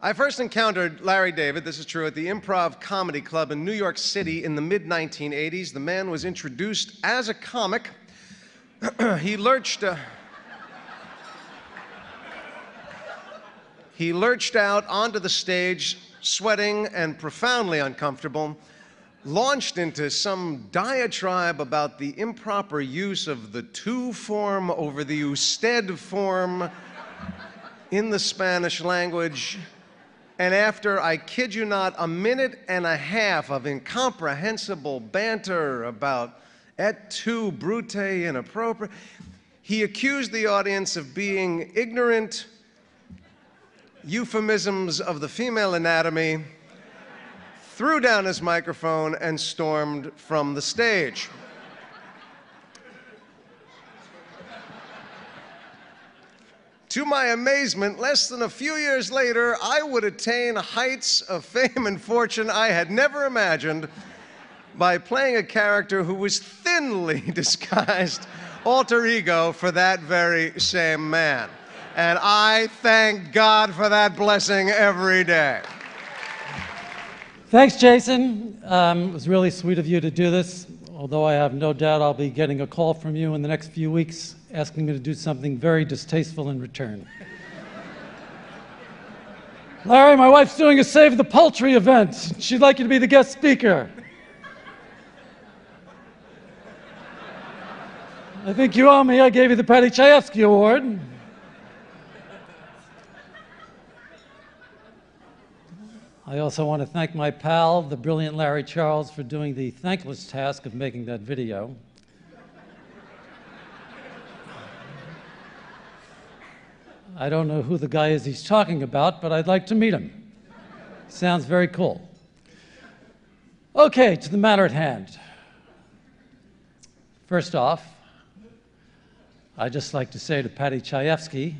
I first encountered Larry David, this is true, at the Improv Comedy Club in New York City in the mid-1980s. The man was introduced as a comic. He lurched out onto the stage, sweating and profoundly uncomfortable, launched into some diatribe about the improper use of the tu form over the usted form in the Spanish language. And after, I kid you not, a minute and a half of incomprehensible banter about et tu, brute, inappropriate, he accused the audience of being ignorant euphemisms of the female anatomy, threw down his microphone, and stormed from the stage. To my amazement, less than a few years later, I would attain heights of fame and fortune I had never imagined by playing a character who was thinly disguised alter ego for that very same man. And I thank God for that blessing every day. Thanks, Jason. It was really sweet of you to do this, although I have no doubt I'll be getting a call from you in the next few weeks asking me to do something very distasteful in return. Larry, my wife's doing a Save the Poultry event. She'd like you to be the guest speaker. I think you owe me. I gave you the Paddy Chayefsky Award. I also want to thank my pal, the brilliant Larry Charles, for doing the thankless task of making that video. I don't know who the guy is he's talking about, but I'd like to meet him. Sounds very cool. Okay, to the matter at hand. First off, I'd just like to say to Paddy Chayefsky,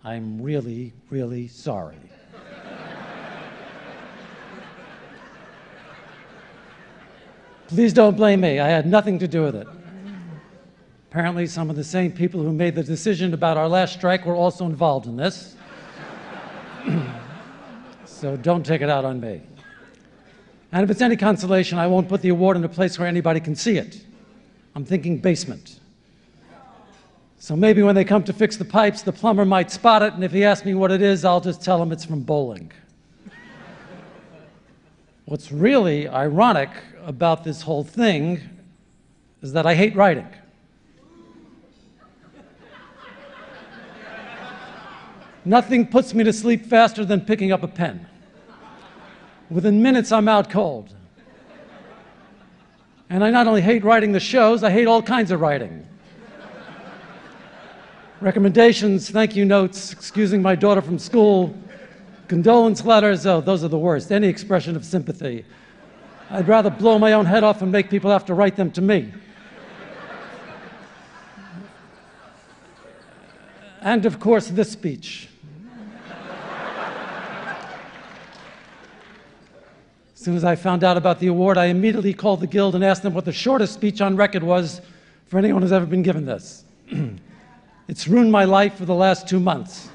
I'm really, really sorry. Please don't blame me. I had nothing to do with it. Apparently, some of the same people who made the decision about our last strike were also involved in this. So don't take it out on me. And if it's any consolation, I won't put the award in a place where anybody can see it. I'm thinking basement. So maybe when they come to fix the pipes, the plumber might spot it, and if he asks me what it is, I'll just tell him it's from bowling. What's really ironic about this whole thing is that I hate writing. Nothing puts me to sleep faster than picking up a pen. Within minutes, I'm out cold. And I not only hate writing the shows, I hate all kinds of writing. Recommendations, thank you notes, excusing my daughter from school, condolence letters, oh, those are the worst. Any expression of sympathy. I'd rather blow my own head off and make people have to write them to me. And of course, this speech. As soon as I found out about the award, I immediately called the Guild and asked them what the shortest speech on record was for anyone who's ever been given this. It's ruined my life for the last 2 months.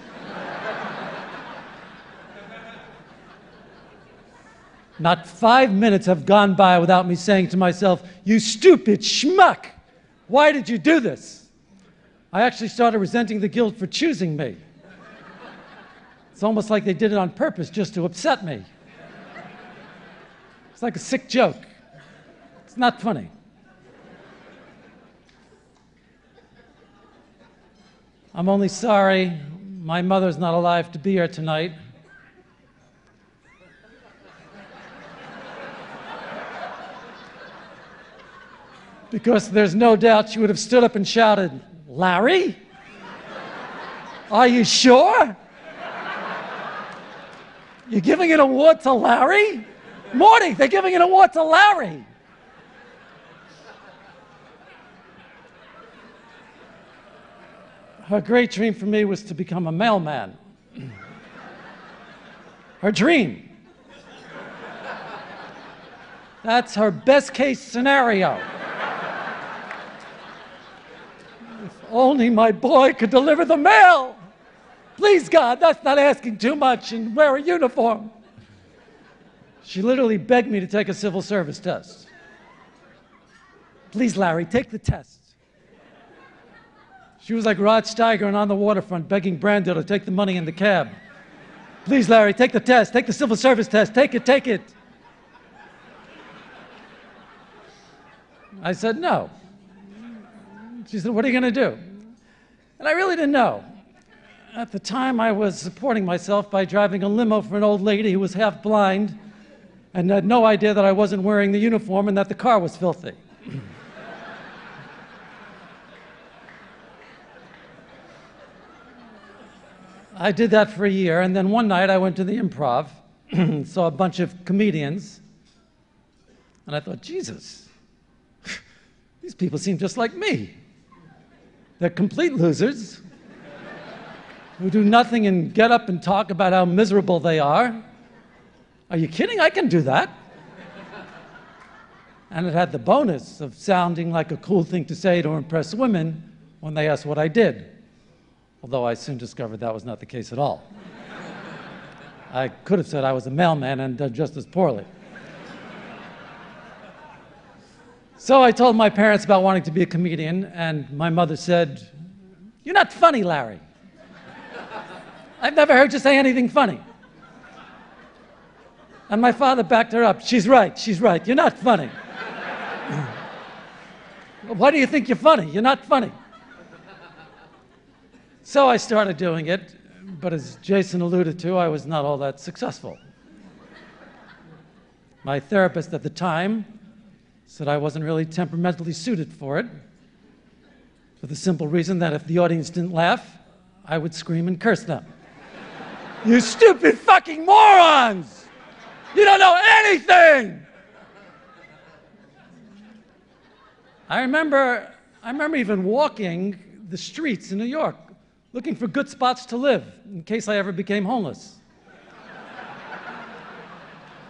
Not 5 minutes have gone by without me saying to myself, you stupid schmuck, why did you do this? I actually started resenting the Guild for choosing me. It's almost like they did it on purpose just to upset me. It's like a sick joke. It's not funny. I'm only sorry my mother's not alive to be here tonight. Because there's no doubt she would have stood up and shouted, Larry? Are you sure? You're giving an award to Larry? Morty, they're giving an award to Larry. Her great dream for me was to become a mailman. Her dream. That's her best case scenario. If only my boy could deliver the mail. Please, God, that's not asking too much, and wear a uniform. She literally begged me to take a civil service test. Please, Larry, take the test. She was like Rod Steiger and On the Waterfront begging Brando to take the money in the cab. Please, Larry, take the test. Take the civil service test. Take it, take it. I said, no. She said, what are you going to do? And I really didn't know. At the time, I was supporting myself by driving a limo for an old lady who was half blind and had no idea that I wasn't wearing the uniform and that the car was filthy. I did that for a year, and then one night I went to the Improv, saw a bunch of comedians, and I thought, Jesus, these people seem just like me. They're complete losers who do nothing and get up and talk about how miserable they are. Are you kidding? I can do that. And it had the bonus of sounding like a cool thing to say to impress women when they asked what I did. Although I soon discovered that was not the case at all. I could have said I was a mailman and done just as poorly. So I told my parents about wanting to be a comedian, and my mother said, "You're not funny, Larry. I've never heard you say anything funny." And my father backed her up. She's right, you're not funny. Why do you think you're funny? You're not funny. So I started doing it, but as Jason alluded to, I was not all that successful. My therapist at the time said I wasn't really temperamentally suited for it, for the simple reason that if the audience didn't laugh, I would scream and curse them. You stupid fucking morons! You don't know anything! I remember even walking the streets in New York, looking for good spots to live in case I ever became homeless.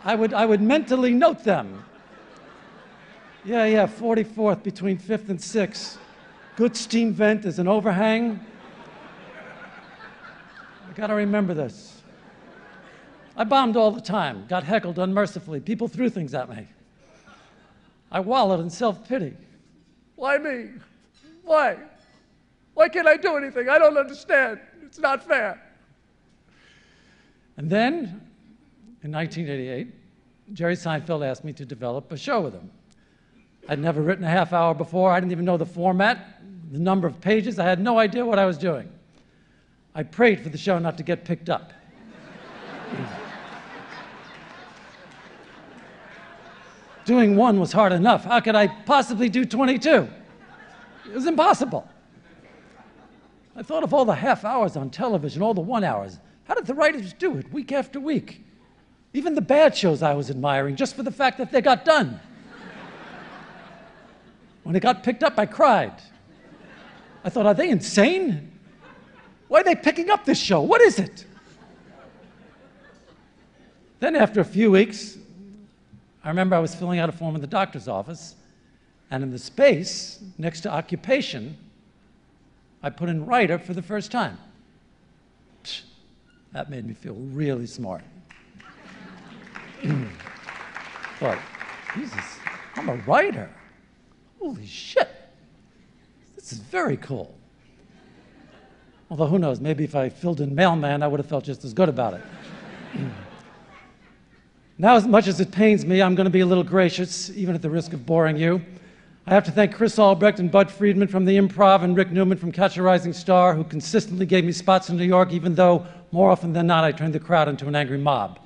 I would mentally note them. Yeah, 44th between 5th and 6th. Good steam vent, there's an overhang. I gotta remember this. I bombed all the time, got heckled unmercifully. People threw things at me. I wallowed in self-pity. Why me? Why? Why can't I do anything? I don't understand. It's not fair. And then, in 1988, Jerry Seinfeld asked me to develop a show with him. I'd never written a half hour before. I didn't even know the format, the number of pages. I had no idea what I was doing. I prayed for the show not to get picked up. Doing one was hard enough. How could I possibly do 22? It was impossible. I thought of all the half hours on television, all the 1 hours. How did the writers do it week after week? Even the bad shows I was admiring, just for the fact that they got done. When it got picked up, I cried. I thought, are they insane? Why are they picking up this show? What is it? Then after a few weeks, I remember I was filling out a form in the doctor's office, and in the space next to occupation, I put in writer for the first time. Psh, that made me feel really smart. Thought, Jesus, I'm a writer. Holy shit. This is very cool. Although who knows, maybe if I filled in mailman, I would have felt just as good about it. Now, as much as it pains me, I'm going to be a little gracious, even at the risk of boring you. I have to thank Chris Albrecht and Bud Friedman from the Improv and Rick Newman from Catch a Rising Star, who consistently gave me spots in New York, even though more often than not I turned the crowd into an angry mob.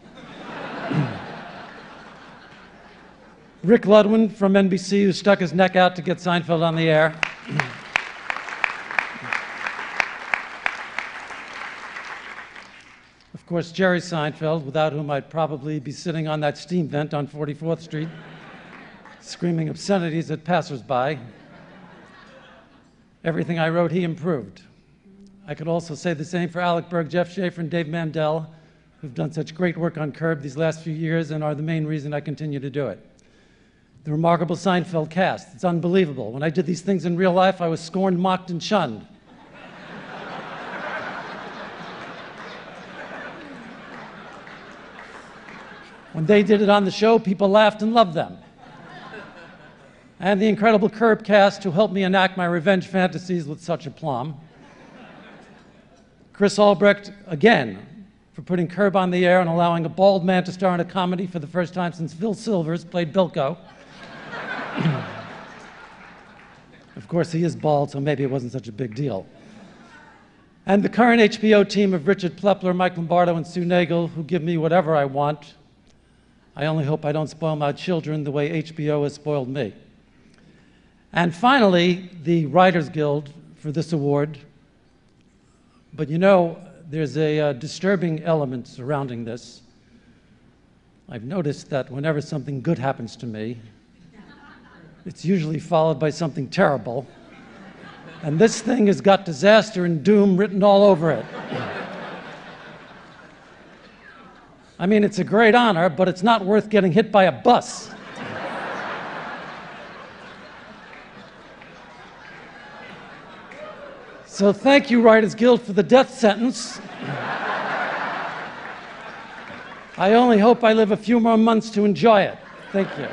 Rick Ludwin from NBC, who stuck his neck out to get Seinfeld on the air. Of course, Jerry Seinfeld, without whom I'd probably be sitting on that steam vent on 44th Street, screaming obscenities at passersby. Everything I wrote, he improved. I could also say the same for Alec Berg, Jeff Schaffer, and Dave Mandel, who've done such great work on Curb these last few years and are the main reason I continue to do it. The remarkable Seinfeld cast, it's unbelievable. When I did these things in real life, I was scorned, mocked, and shunned. When they did it on the show, people laughed and loved them. And the incredible Curb cast who helped me enact my revenge fantasies with such aplomb. Chris Albrecht, again, for putting Curb on the air and allowing a bald man to star in a comedy for the first time since Phil Silvers played Bilko. Of course, he is bald, so maybe it wasn't such a big deal. And the current HBO team of Richard Plepler, Mike Lombardo, and Sue Nagel, who give me whatever I want. I only hope I don't spoil my children the way HBO has spoiled me. And finally, the Writers Guild for this award. But you know, there's a disturbing element surrounding this. I've noticed that whenever something good happens to me, it's usually followed by something terrible. And this thing has got disaster and doom written all over it. I mean, it's a great honor, but it's not worth getting hit by a bus. So thank you, Writers Guild, for the death sentence. I only hope I live a few more months to enjoy it. Thank you.